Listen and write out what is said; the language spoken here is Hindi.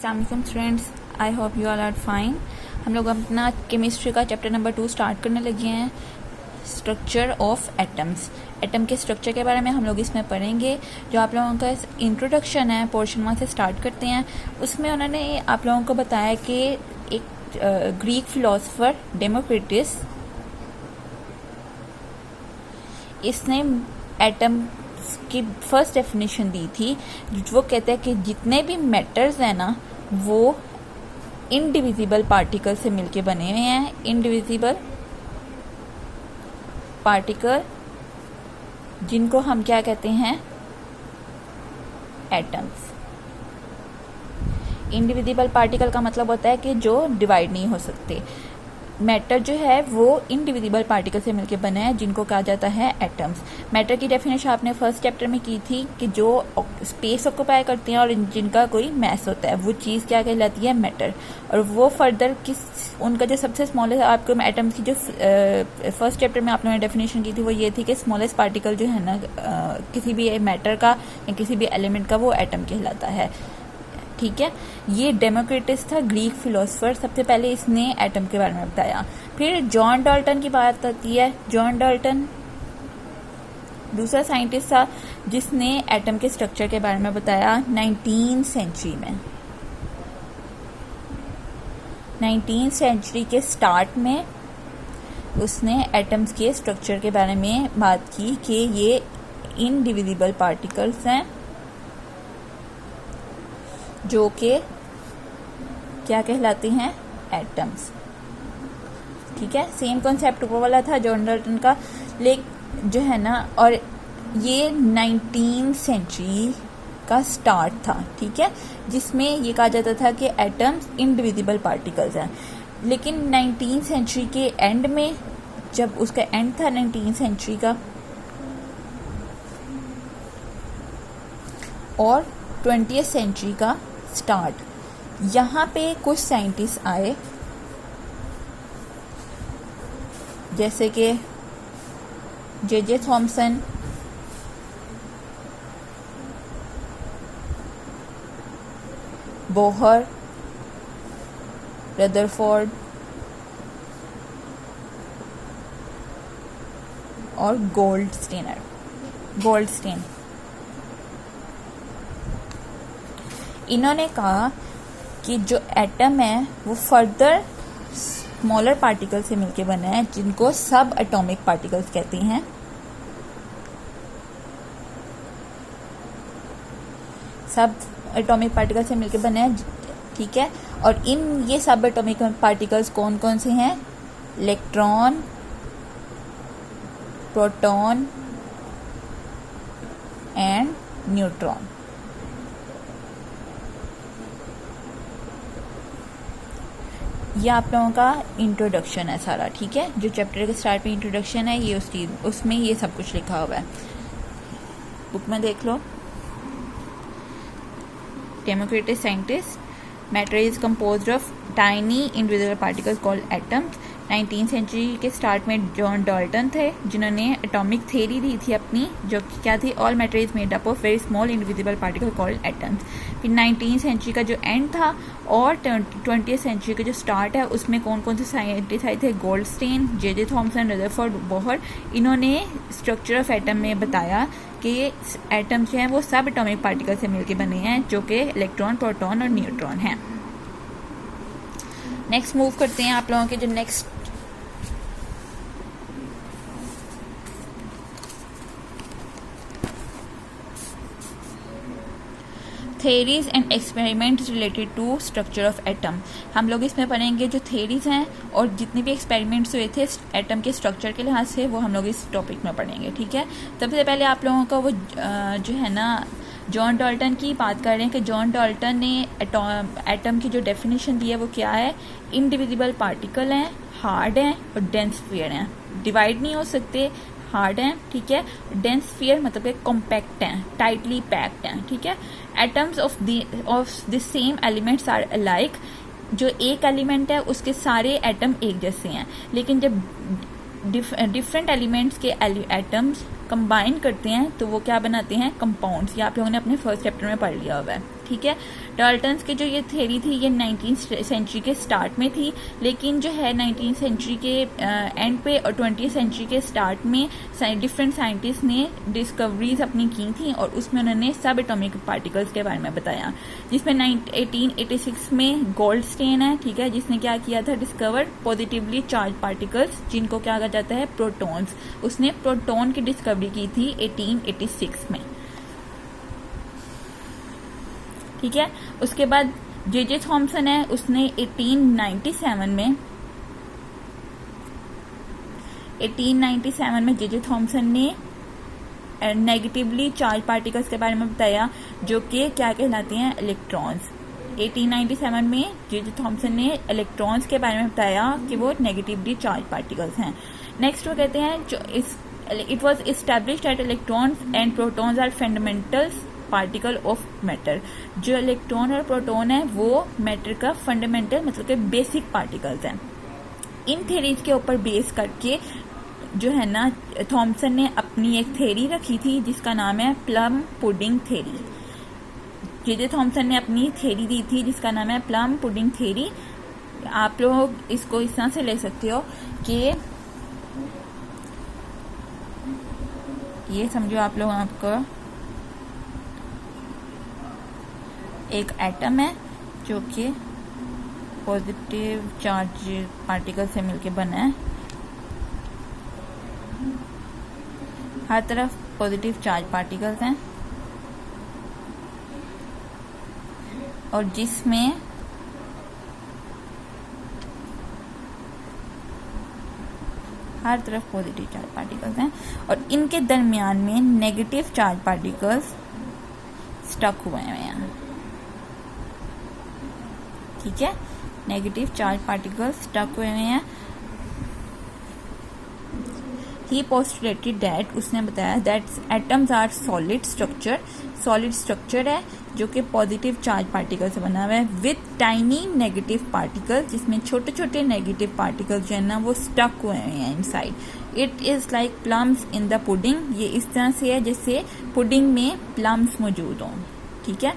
अस्सलाम friends, I hope you all are fine. हम लोग अपना केमिस्ट्री का चैप्टर नंबर 2 स्टार्ट करने लगे हैं, स्ट्रक्चर ऑफ एटम्स। एटम के स्ट्रक्चर के बारे में हम लोग इसमें पढ़ेंगे। जो आप लोगों का इंट्रोडक्शन है, पोर्शन 1 से स्टार्ट करते हैं। उसमें उन्होंने आप लोगों को बताया कि एक ग्रीक फिलोसफर डेमोक्रिटस, इसने एटम की फर्स्ट डेफिनेशन दी थी। वो कहते हैं कि जितने भी मैटर्स हैं ना, वो इनडिविजिबल पार्टिकल से मिलके बने हुए हैं। इनडिविजिबल पार्टिकल, जिनको हम क्या कहते हैं, एटम्स। इनडिविजिबल पार्टिकल का मतलब होता है कि जो डिवाइड नहीं हो सकते। मैटर जो है वो इनडिविजिबल पार्टिकल से मिलकर बना है, जिनको कहा जाता है एटम्स। मैटर की डेफिनेशन आपने फर्स्ट चैप्टर में की थी कि जो स्पेस ऑक्यूपाई करते हैं और जिनका कोई मैस होता है, वो चीज़ क्या कहलाती है, मैटर। और वो फर्दर उनका जो सबसे स्मॉलेस्ट आपको एटम्स की जो फर्स्ट चैप्टर में आपने डेफिनेशन की थी, वो ये थी कि स्मॉलेस्ट पार्टिकल जो है ना, किसी भी मैटर का या किसी भी एलिमेंट का, वो एटम कहलाता है। ठीक है, ये डेमोक्रिटस था, ग्रीक फिलोसफर। सबसे पहले इसने एटम के बारे में बताया। फिर जॉन डाल्टन की बात आती है। जॉन डाल्टन दूसरा साइंटिस्ट था जिसने एटम के स्ट्रक्चर के बारे में बताया 19th सेंचुरी में। 19th सेंचुरी के स्टार्ट में उसने एटम्स के स्ट्रक्चर के बारे में बात की कि ये इनडिविजिबल पार्टिकल्स हैं, जो कि क्या कहलाते हैं, एटम्स। ठीक है, सेम कॉन्सेप्ट ऊपर वाला था जॉन डाल्टन का, लेकिन जो है ना, और ये 19th सेंचुरी का स्टार्ट था। ठीक है, जिसमें ये कहा जाता था कि एटम्स इनडिविजिबल पार्टिकल्स हैं। लेकिन 19th सेंचुरी के एंड में, जब उसका एंड था 19th सेंचुरी का, और 20th सेंचुरी का स्टार्ट, यहाँ पे कुछ साइंटिस्ट आए, जैसे कि जे थॉमसन, बोहर, रदरफोर्ड और गोल्डस्टेन। इन्होंने कहा कि जो एटम है वो फर्दर स्मॉलर पार्टिकल से मिलकर बना है, जिनको सब एटॉमिक पार्टिकल्स कहते हैं। सब एटॉमिक पार्टिकल से मिलकर बना है। ठीक है, और ये सब एटॉमिक पार्टिकल्स कौन कौन से हैं, इलेक्ट्रॉन, प्रोटॉन एंड न्यूट्रॉन। ये आप लोगों का इंट्रोडक्शन है सारा। ठीक है, जो चैप्टर के स्टार्ट में इंट्रोडक्शन है, ये उसमें ये सब कुछ लिखा हुआ है, बुक में देख लो। Democritus scientist, matter is composed of tiny individual particles called atoms. 19th century के स्टार्ट में जॉन डाल्टन थे, जिन्होंने एटॉमिक थ्योरी दी थी अपनी, जो कि क्या थी, all matter is made up of very small indivisible particle called atoms. फिर 19th सेंचुरी का जो एंड था और 20th सेंचुरी का जो स्टार्ट है, उसमें कौन कौन से साइंटिस्ट आए थे, Goldstein, J Thomson, Rutherford, Bohr. इन्होंने स्ट्रक्चर ऑफ एटम में बताया कि एटम्स जो हैं वो सब एटॉमिक पार्टिकल से मिलकर बने हैं, जो कि इलेक्ट्रॉन, प्रोटॉन और न्यूट्रॉन हैं। नेक्स्ट मूव करते हैं आप लोगों के जो next theories and experiments related to structure of atom. हम लोग इसमें पढ़ेंगे जो थेरीज हैं और जितने भी एक्सपेरिमेंट्स हुए थे एटम के स्ट्रक्चर के लिहाज से, वो हम लोग इस टॉपिक में पढ़ेंगे। ठीक है, सबसे पहले आप लोगों का वो जो है ना, जॉन डाल्टन की बात कर रहे हैं कि जॉन डाल्टन ने एटम की जो डेफिनेशन दी है वो क्या है, इनडिविजिबल पार्टिकल हैं, हार्ड हैं और डेंस स्फीयर हैं, डिवाइड नहीं हो सकते, हार्ड हैं। ठीक है, डेंस स्फीयर मतलब कि कॉम्पैक्ट हैं, टाइटली पैक्ड हैं। ठीक है, atoms of the same elements are alike. जो एक एलिमेंट है उसके सारे एटम एक जैसे हैं, लेकिन जब डिफरेंट एलिमेंट्स के एटम्स कंबाइन करते हैं तो वो क्या बनाते हैं, कंपाउंड्स। ये आप लोगों ने अपने फर्स्ट चैप्टर में पढ़ लिया हुआ है। ठीक है। डाल्टन्स की जो ये थ्योरी थी ये 19th सेंचुरी के स्टार्ट में थी, लेकिन जो है 19th सेंचुरी के एंड पे और 20th सेंचुरी के स्टार्ट में डिफरेंट साइंटिस्ट ने डिस्कवरीज अपनी की थी और उसमें उन्होंने सब एटॉमिक पार्टिकल्स के बारे में बताया, जिसमें 1886 में गोल्डस्टेन है, ठीक है, जिसने क्या किया था, डिस्कवर्ड पॉजिटिवली चार्ज पार्टिकल्स जिनको क्या कहा जाता है, प्रोटॉन्स। उसने प्रोटॉन की डिस्कवरी की थी 1886 में, ठीक है। उसके बाद जे थॉमसन है, उसने 1897 में जे थॉमसन ने नेगेटिवली चार्ज पार्टिकल्स के बारे में बताया जो कि क्या कहलाते हैं, इलेक्ट्रॉन्स। 1897 में जे थॉमसन ने इलेक्ट्रॉन्स के बारे में बताया कि वो नेगेटिवली चार्ज पार्टिकल्स हैं। नेक्स्ट वो कहते हैं it was established that electrons and protons are fundamental particle of matter. जो इलेक्ट्रॉन और प्रोटॉन है वो मैटर का फंडामेंटल मतलब के बेसिक पार्टिकल्स हैं। इन थ्योरीज के ऊपर बेस करके जो है ना थॉमसन ने अपनी एक थ्योरी रखी थी जिसका नाम है plum pudding theory. J Thomson ने अपनी थ्योरी दी थी जिसका नाम है प्लम पुडिंग थ्योरी। आप लोग इसको इस तरह से ले सकते हो कि ये समझो आप लोग आपको एक एटम है जो कि पॉजिटिव चार्ज पार्टिकल से मिलकर बना है, हर तरफ पॉजिटिव चार्ज पार्टिकल्स हैं और जिसमें हर तरफ पॉजिटिव चार्ज पार्टिकल्स हैं और इनके दरमियान में नेगेटिव चार्ज पार्टिकल्स स्टक हुए हैं, ठीक है, नेगेटिव चार्ज पार्टिकल्स स्टक हुए हैं। ही पोस्टुलेटेड दैट, उसने बताया that atoms are solid structure है जो कि पॉजिटिव चार्ज पार्टिकल से बना हुआ है विथ टाइनी नेगेटिव पार्टिकल्स, जिसमें छोटे छोटे नेगेटिव पार्टिकल्स जो है ना वो स्टक हुए हैं inside. It is like plums in the pudding, ये इस तरह से है जैसे पुडिंग में प्लम्स मौजूद हों, ठीक है।